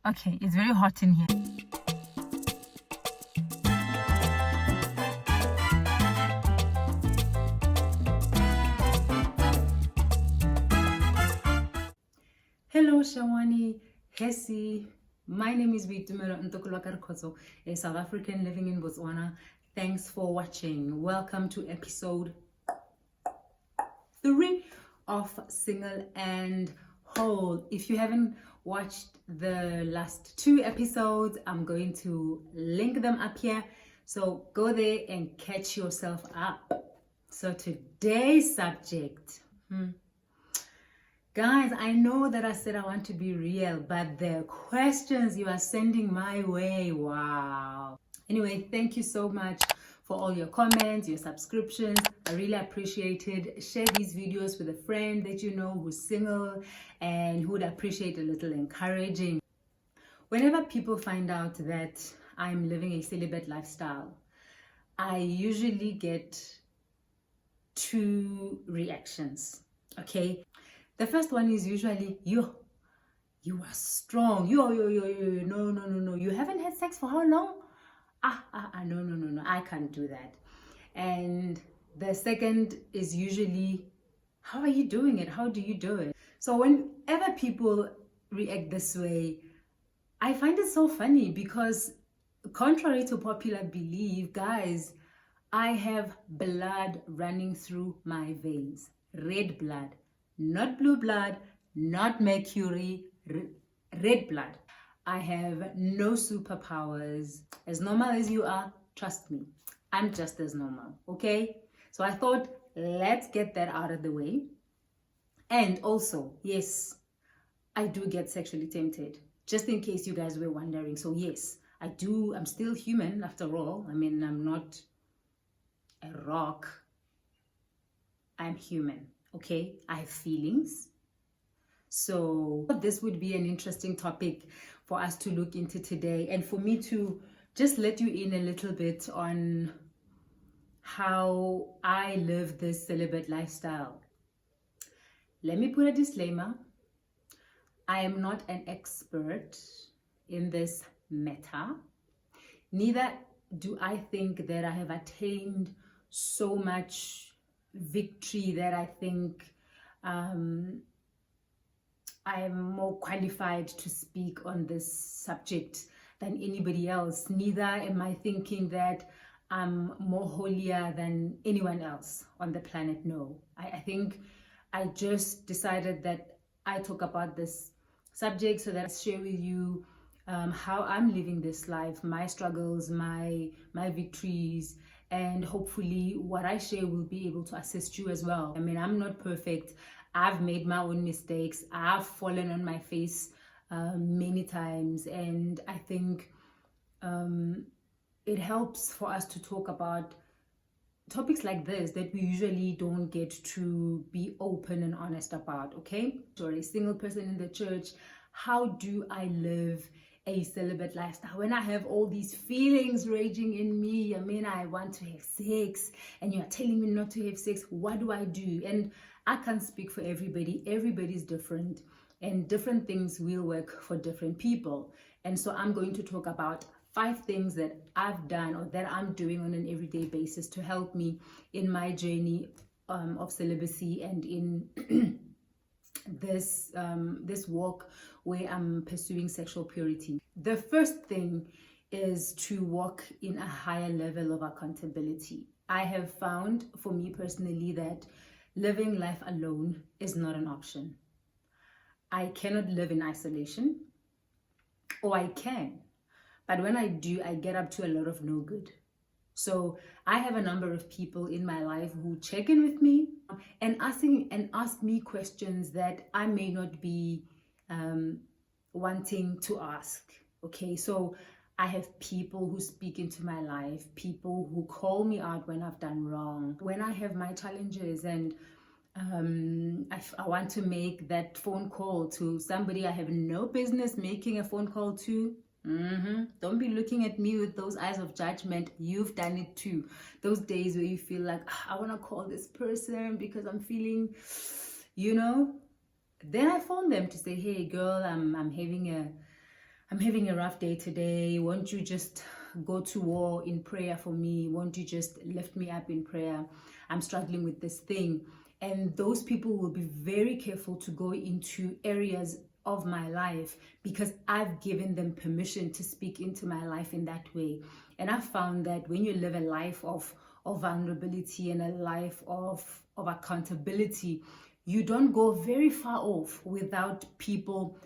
Okay, it's very hot in here. Hello, Xewani, Hesi. My name is Rikhotso, a South African living in Botswana. Thanks for watching. Welcome to episode 3 of Single and Whole. If you haven't watched the last 2 episodes, I'm going to link them up here. So go there and catch yourself up. So today's subject, guys, I know that I said I want to be real, but the questions you are sending my way, wow. Anyway, thank you so much for all your comments, your subscriptions. I really appreciate it. Share these videos with a friend that you know who's single and who would appreciate a little encouraging. Whenever people find out that I'm living a celibate lifestyle, I usually get 2 reactions, okay? The first one is usually, you are strong. No. You haven't had sex for how long? No. I can't do that. And the second is usually, how are you doing it? How do you do it? So whenever people react this way, I find it so funny because contrary to popular belief, guys, I have blood running through my veins. Red blood. Not blue blood, not mercury, red blood. I have no superpowers. As normal as you are, trust me, I'm just as normal, okay? So I thought, let's get that out of the way. And also, yes, I do get sexually tempted, just in case you guys were wondering. So yes, I do. I'm still human after all. I mean, I'm not a rock. I'm human. Okay, I have feelings. So this would be an interesting topic for us to look into today, and for me to just let you in a little bit on how I live this celibate lifestyle. Let me put a disclaimer. I am not an expert in this matter. Neither do I think that I have attained so much victory that I think I'm more qualified to speak on this subject than anybody else. Neither am I thinking that I'm more holier than anyone else on the planet. No, I think I just decided that I talk about this subject so that I share with you how I'm living this life, my struggles, my victories, and hopefully what I share will be able to assist you as well. I mean, I'm not perfect. I've made my own mistakes. I've fallen on my face many times, and I think it helps for us to talk about topics like this that we usually don't get to be open and honest about, okay? Or a single person in the church, how do I live a celibate lifestyle when I have all these feelings raging in me? I mean, I want to have sex and you're telling me not to have sex. What do I do? And I can't speak for everybody. Everybody's different, and different things will work for different people. And so I'm going to talk about 5 things that I've done or that I'm doing on an everyday basis to help me in my journey of celibacy and in this walk where I'm pursuing sexual purity. The first thing is to walk in a higher level of accountability. I have found, for me personally, that living life alone is not an option. I cannot live in isolation, or I can, but when I do, I get up to a lot of no good. So I have a number of people in my life who check in with me and ask me questions that I may not be wanting to ask. Okay, so I have people who speak into my life, people who call me out when I've done wrong, when I have my challenges, and I want to make that phone call to somebody I have no business making a phone call to. Don't be looking at me with those eyes of judgment. You've done it too. Those days where you feel like, I want to call this person because I'm feeling, Then I phone them to say, hey girl, I'm having I'm having a rough day today. Won't you just go to war in prayer for me? Won't you just lift me up in prayer? I'm struggling with this thing. And those people will be very careful to go into areas of my life because I've given them permission to speak into my life in that way. And I found that when you live a life of vulnerability and a life of accountability, you don't go very far off without people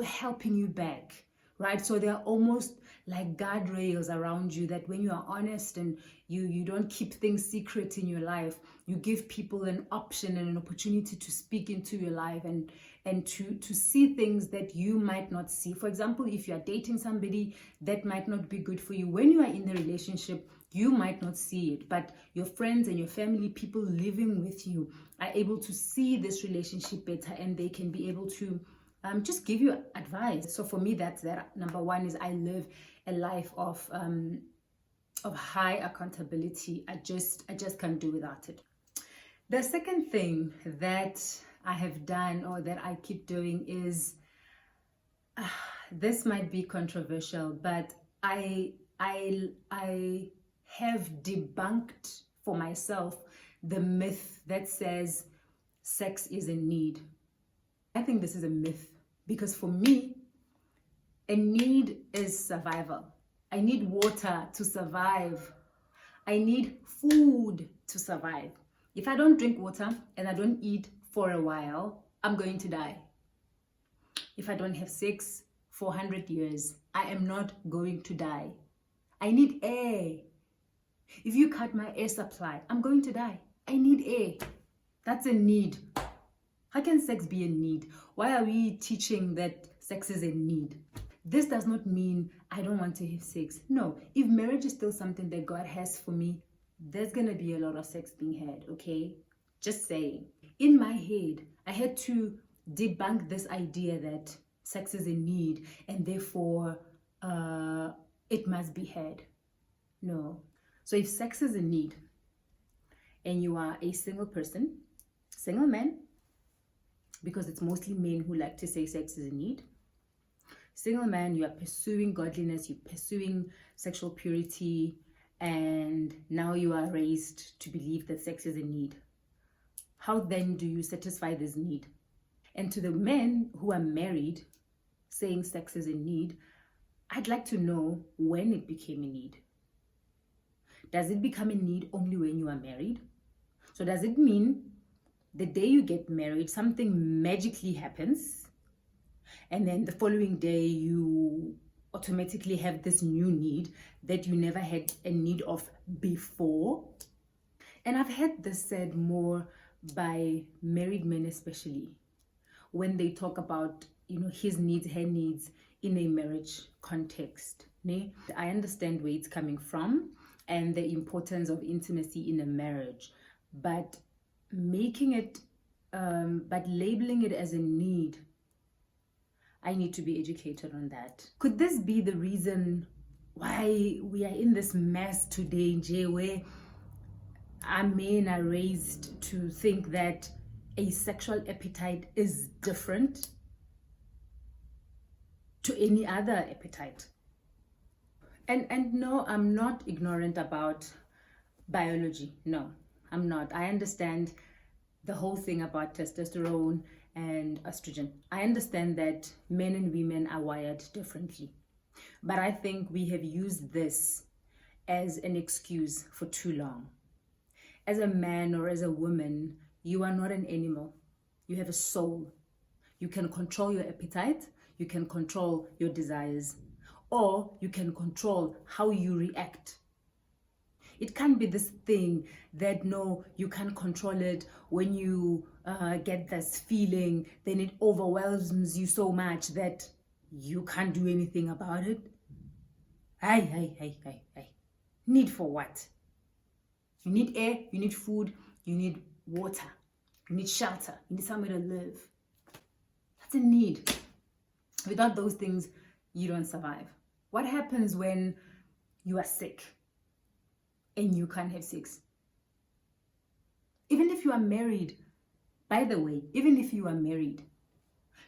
helping you back, right? So they're almost like guardrails around you, that when you are honest and you don't keep things secret in your life, you give people an option and an opportunity to speak into your life and to see things that you might not see. For example, if you are dating somebody that might not be good for you, when you are in the relationship, you might not see it, but your friends and your family, people living with you, are able to see this relationship better, and they can be able to just give you advice. So for me, that's that. Number one is I live a life of high accountability. I just can't do without it. The second thing that I have done, or that I keep doing, is this might be controversial, but I have debunked for myself the myth that says sex is a need. I think this is a myth, because for me, a need is survival. I need water to survive. I need food to survive. If I don't drink water and I don't eat for a while, I'm going to die. If I don't have sex for 100 years, I am not going to die. I need air. If you cut my air supply, I'm going to die. I need air. That's a need. How can sex be a need? Why are we teaching that sex is a need? This does not mean I don't want to have sex. No, if marriage is still something that God has for me, there's going to be a lot of sex being had, okay? Just saying. In my head, I had to debunk this idea that sex is a need and therefore it must be had. No. So if sex is a need and you are a single person, single man, because it's mostly men who like to say sex is a need. Single man, you are pursuing godliness, you're pursuing sexual purity, and now you are raised to believe that sex is a need. How then do you satisfy this need? And to the men who are married, saying sex is a need, I'd like to know when it became a need. Does it become a need only when you are married? So does it mean the day you get married, something magically happens, and then the following day you automatically have this new need that you never had a need of before? And I've heard this said more by married men, especially when they talk about, his needs, her needs in a marriage context. I understand where it's coming from and the importance of intimacy in a marriage, but making it, but labeling it as a need, I need to be educated on that. Could this be the reason why we are in this mess today, Jay, where our men are raised to think that a sexual appetite is different to any other appetite? And no, I'm not ignorant about biology. No, I'm not. I understand the whole thing about testosterone and estrogen. I understand that men and women are wired differently. But I think we have used this as an excuse for too long. As a man or as a woman, you are not an animal. You have a soul. You can control your appetite. You can control your desires. Or you can control how you react. It can't be this thing that, no, you can't control it. When you get this feeling, then it overwhelms you so much that you can't do anything about it. Hey. Need for what? You need air, you need food, you need water, you need shelter, you need somewhere to live. That's a need. Without those things, you don't survive. What happens when you are sick and you can't have sex? Even if you are married, by the way, even if you are married,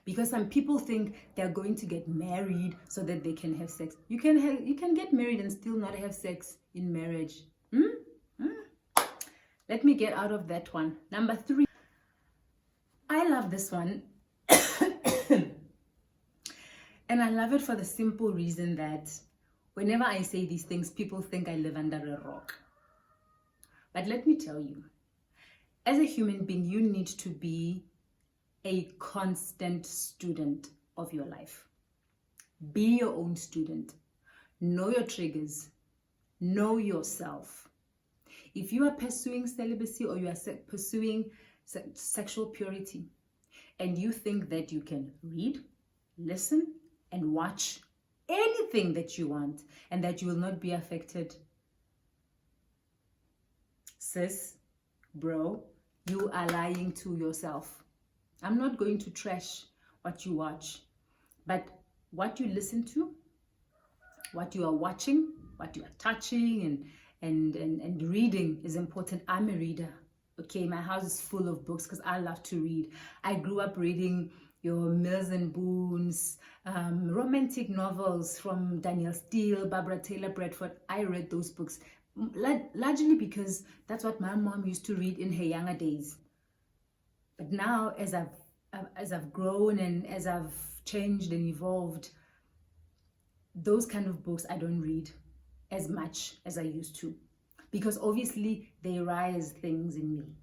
Because some people think they're going to get married so that they can have sex. You can get married and still not have sex in marriage. Let me get out of that one. Number 3. I love this one. And I love it for the simple reason that whenever I say these things, people think I live under a rock. But let me tell you, as a human being, you need to be a constant student of your life. Be your own student. Know your triggers. Know yourself. If you are pursuing celibacy or you are pursuing sexual purity, and you think that you can read, listen, and watch anything that you want and that you will not be affected, sis, bro, you are lying to yourself. I'm not going to trash what you watch, but what you listen to, what you are watching, what you are touching and reading is important. I'm a reader. Okay, my house is full of books because I love to read. I grew up reading your Mills and Boons, romantic novels from Daniel Steele, Barbara Taylor Bradford. I read those books largely because that's what my mom used to read in her younger days. But now, as I've grown and as I've changed and evolved, those kind of books I don't read as much as I used to, because obviously they rise things in me,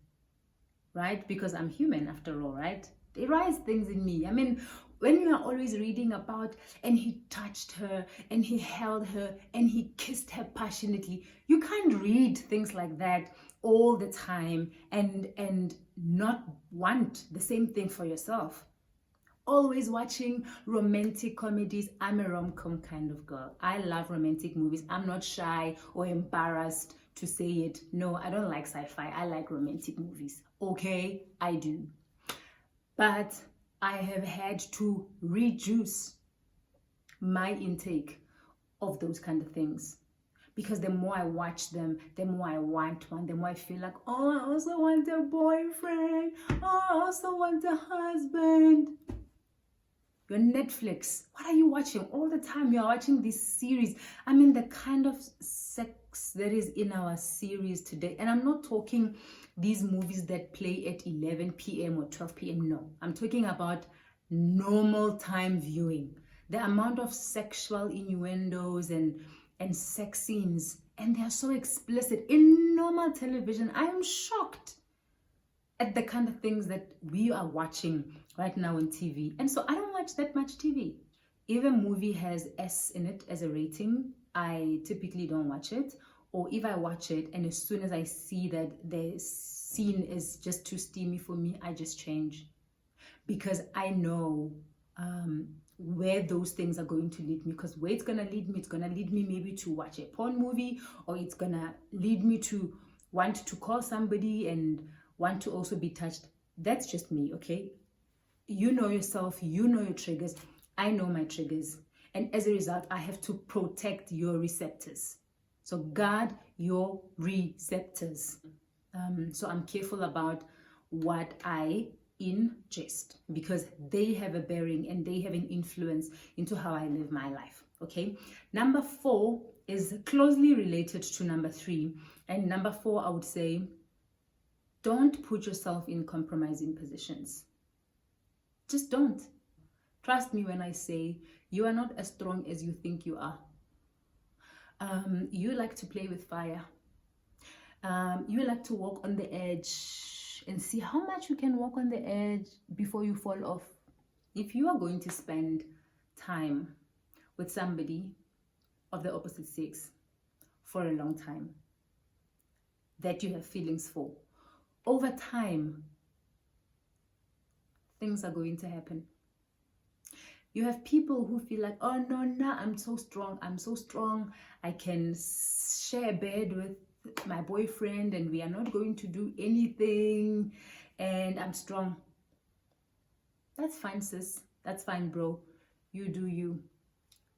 right? Because I'm human after all, right? They rise things in me. I mean, when you are always reading about, and he touched her, and he held her, and he kissed her passionately, you can't read things like that all the time and not want the same thing for yourself. Always watching romantic comedies. I'm a rom-com kind of girl. I love romantic movies. I'm not shy or embarrassed to say it. No, I don't like sci-fi. I like romantic movies. Okay, I do. But I have had to reduce my intake of those kind of things, because the more I watch them, the more I want one, the more I feel like, oh, I also want a boyfriend. Oh, I also want a husband. Your Netflix, what are you watching all the time? You're watching this series. I mean, the kind of sex that is in our series today. And I'm not talking these movies that play at 11 p.m. or 12 p.m. No, I'm talking about normal time viewing. The amount of sexual innuendos and sex scenes, and they are so explicit in normal television. I am shocked at the kind of things that we are watching right now on TV. And so I don't watch that much TV. If a movie has S in it as a rating, I typically don't watch it. Or if I watch it and as soon as I see that the scene is just too steamy for me, I just change. Because I know where those things are going to lead me. Because where it's going to lead me, it's going to lead me maybe to watch a porn movie, or it's going to lead me to want to call somebody and want to also be touched. That's just me, okay? You know yourself, you know your triggers. I know my triggers. And as a result, I have to protect your receptors. So guard your receptors. So I'm careful about what I ingest, because they have a bearing and they have an influence into how I live my life, okay? Number 4 is closely related to number 3. And number 4, I would say, don't put yourself in compromising positions. Just don't. Trust me when I say you are not as strong as you think you are. You like to play with fire. You like to walk on the edge and see how much you can walk on the edge before you fall off. If you are going to spend time with somebody of the opposite sex for a long time that you have feelings for, over time, things are going to happen. You have people who feel like, oh no, I'm so strong, I can share a bed with my boyfriend and we are not going to do anything and I'm strong. That's fine, sis. That's fine, bro. You do you.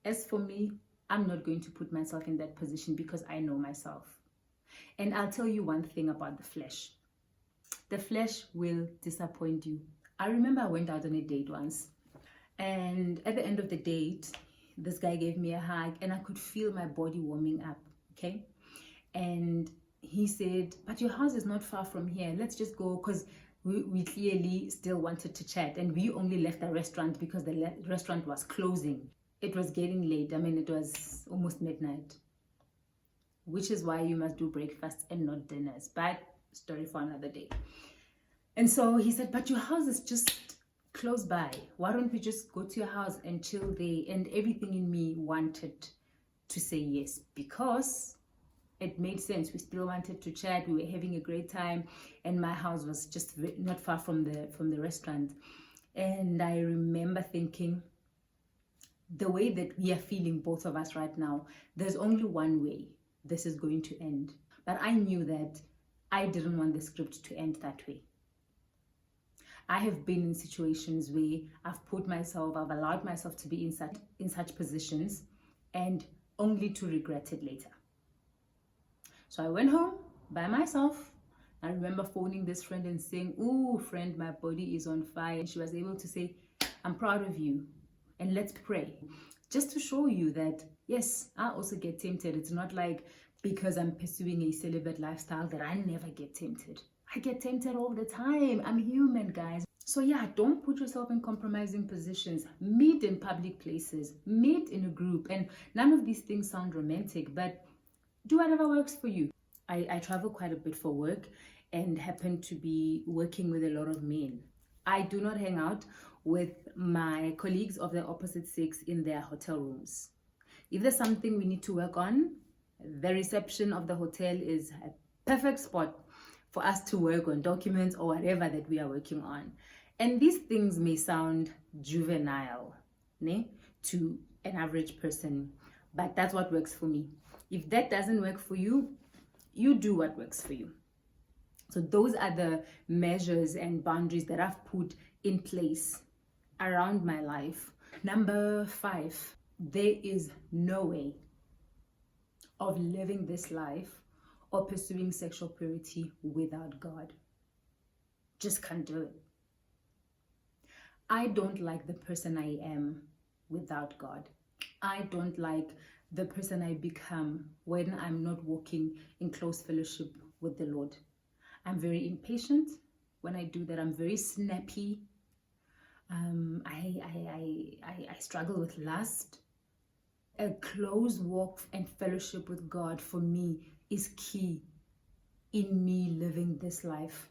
As for me, I'm not going to put myself in that position because I know myself. And I'll tell you one thing about the flesh. The flesh will disappoint you. I remember I went out on a date once And at the end of the date, this guy gave me a hug and I could feel my body warming up, okay? And he said, but your house is not far from here. Let's just go, because we clearly still wanted to chat. And we only left the restaurant because the restaurant was closing. It was getting late. I mean, it was almost midnight, which is why you must do breakfast and not dinners. But story for another day. And so he said, but your house is just close by. Why don't we just go to your house and chill there? And everything in me wanted to say yes, because it made sense. We still wanted to chat. We were having a great time, and my house was just not far from the restaurant. And I remember thinking, the way that we are feeling, both of us right now, there's only one way this is going to end. But I knew that I didn't want the script to end that way. I have been in situations where I've allowed myself to be in such positions, and only to regret it later. So I went home by myself. I remember phoning this friend and saying, "Ooh, friend, my body is on fire." And she was able to say, "I'm proud of you, and let's pray." Just to show you that, yes, I also get tempted. It's not like because I'm pursuing a celibate lifestyle that I never get tempted. I get tempted all the time. I'm human, guys. So yeah, don't put yourself in compromising positions. Meet in public places. Meet in a group. And none of these things sound romantic, but do whatever works for you. I travel quite a bit for work and happen to be working with a lot of men. I do not hang out with my colleagues of the opposite sex in their hotel rooms. If there's something we need to work on, the reception of the hotel is a perfect spot for us to work on documents or whatever that we are working on. And these things may sound juvenile, to an average person, but that's what works for me. If that doesn't work for you, you do what works for you. So those are the measures and boundaries that I've put in place around my life. Number 5, there is no way of living this life or pursuing sexual purity without God. Just can't do it. I don't like the person I am without God. I don't like the person I become when I'm not walking in close fellowship with the Lord. I'm very impatient when I do that. I'm very snappy. I struggle with lust. A close walk and fellowship with God for me is key in me living this life.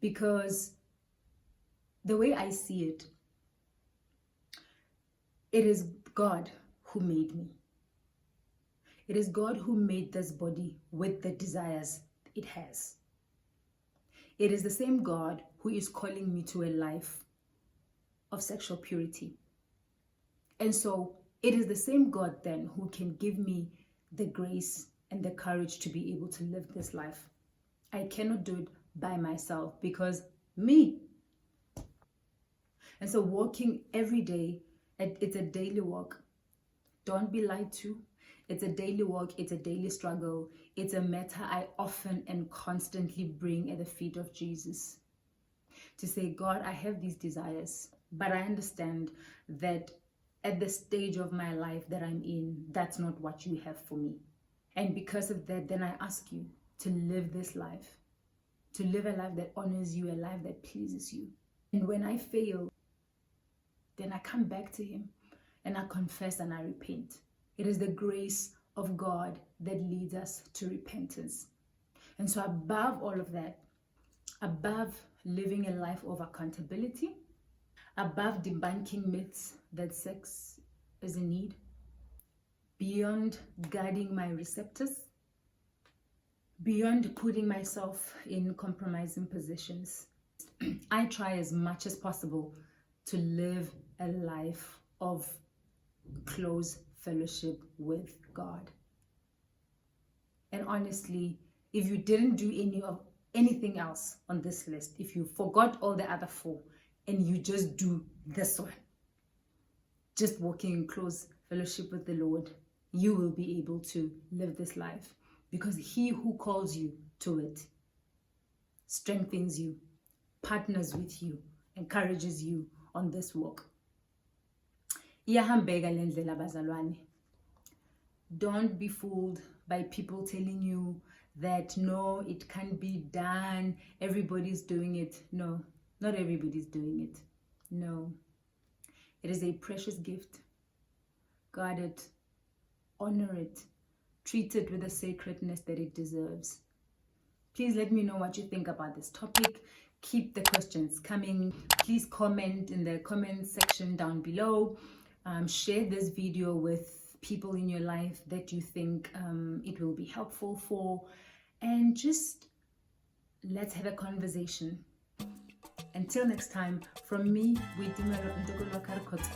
Because the way I see it, it is God who made me. It is God who made this body with the desires it has. It is the same God who is calling me to a life of sexual purity. And so it is the same God then who can give me the grace and the courage to be able to live this life. I cannot do it by myself because me. And so walking every day, it's a daily walk. Don't be lied to. It's a daily walk. It's a daily struggle. It's a matter I often and constantly bring at the feet of Jesus. To say, God, I have these desires, but I understand that at the stage of my life that I'm in, that's not what you have for me. And because of that, then I ask you to live this life, to live a life that honors you, a life that pleases you. And when I fail, then I come back to him and I confess and I repent. It is the grace of God that leads us to repentance. And so above all of that, above living a life of accountability, above debunking myths that sex is a need, beyond guarding my receptors, beyond putting myself in compromising positions, I try as much as possible to live a life of close fellowship with God. And honestly, if you didn't do anything else on this list, if you forgot all the other 4 and you just do this one, just walking in close fellowship with the Lord, you will be able to live this life, because he who calls you to it strengthens you, partners with you, encourages you on this walk. Iyahambeka le ndlela bazalwane. Don't be fooled by people telling you that no, it can't be done, everybody's doing it. No, not everybody's doing it. No. It is a precious gift. Guard it, honor it, treat it with the sacredness that it deserves. Please let me know what you think about this topic. Keep the questions coming. Please comment in the comment section down below. Share this video with people in your life that you think it will be helpful for. And just let's have a conversation. Until next time, from me, we do Rikhotso.